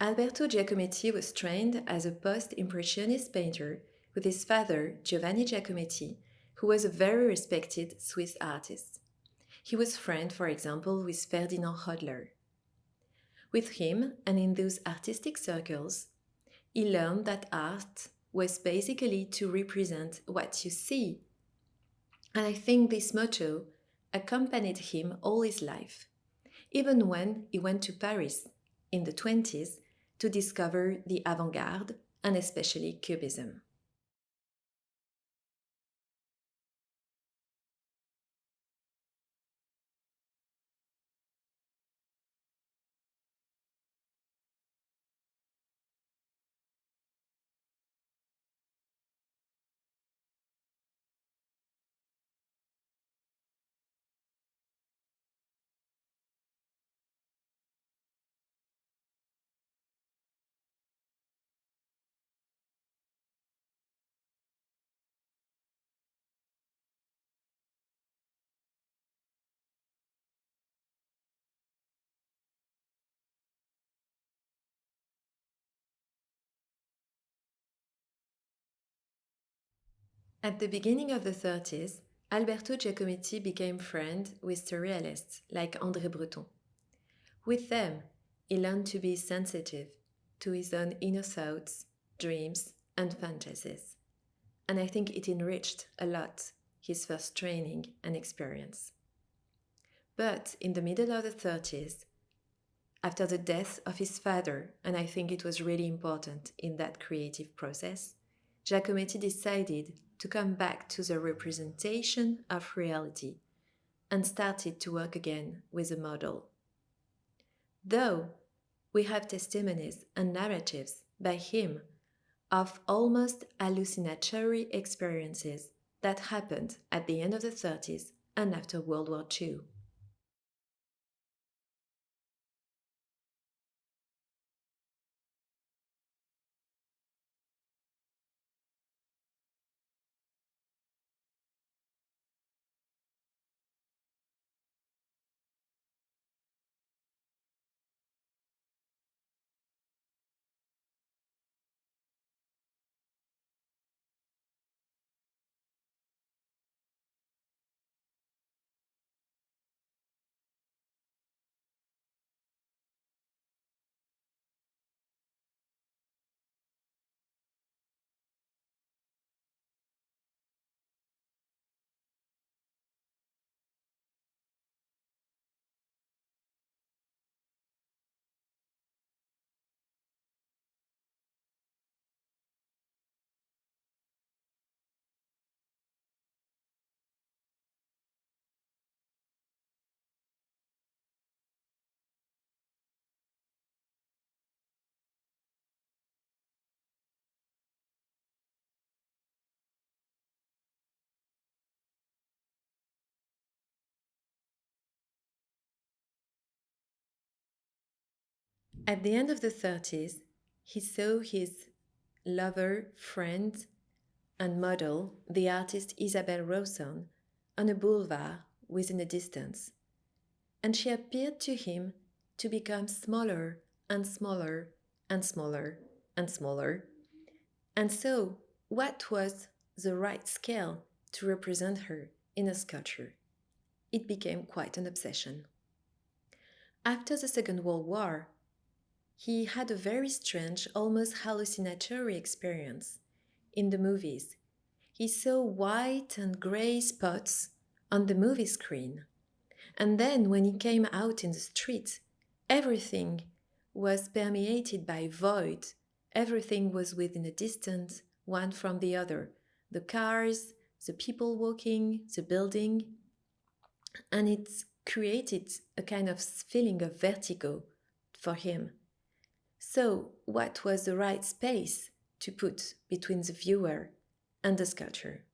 Alberto Giacometti was trained as a post-impressionist painter with his father, Giovanni Giacometti, who was a very respected Swiss artist. He was friend, for example, with Ferdinand Hodler. With him, and in those artistic circles, he learned that art was basically to represent what you see. And I think this motto accompanied him all his life, even when he went to Paris in the 20s to discover the avant garde and especially Cubism. At the beginning of the 30s, Alberto Giacometti became friend with surrealists like André Breton. With them, he learned to be sensitive to his own inner thoughts, dreams, and fantasies. And I think it enriched a lot his first training and experience. But in the middle of the 30s, after the death of his father, and I think it was really important in that creative process, Giacometti decided to come back to the representation of reality and started to work again with a model. Though we have testimonies and narratives by him of almost hallucinatory experiences that happened at the end of the 30s and after World War II. At the end of the 30s, he saw his lover, friend, and model, the artist Isabelle Rawson, on a boulevard within a distance, and she appeared to him to become smaller and smaller and smaller and smaller. And so, what was the right scale to represent her in a sculpture? It became quite an obsession. After the Second World War, he had a very strange, almost hallucinatory experience in the movies. He saw white and grey spots on the movie screen. And then when he came out in the street, everything was permeated by void. Everything was within a distance, one from the other. The cars, the people walking, the building. And it created a kind of feeling of vertigo for him. So, what was the right space to put between the viewer and the sculpture?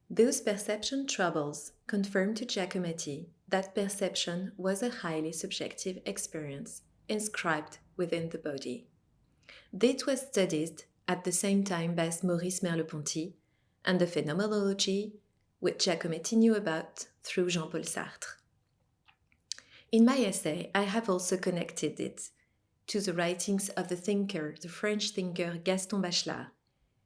Those perception troubles confirmed to Giacometti that perception was a highly subjective experience inscribed within the body. This was studied at the same time by Maurice Merleau-Ponty and the phenomenology which Giacometti knew about through Jean-Paul Sartre. In my essay, I have also connected it to the writings of the French thinker Gaston Bachelard,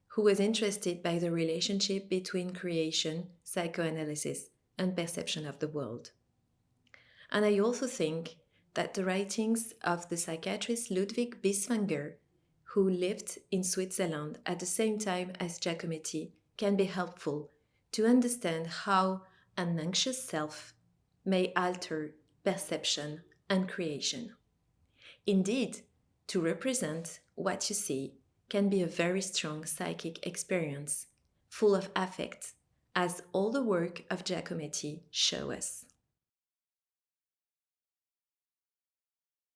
who was interested by the relationship between creation, psychoanalysis, and perception of the world. And I also think that the writings of the psychiatrist Ludwig Bieswanger, who lived in Switzerland at the same time as Giacometti, can be helpful to understand how an anxious self may alter perception and creation. Indeed, to represent what you see can be a very strong psychic experience, full of affect, as all the work of Giacometti show us.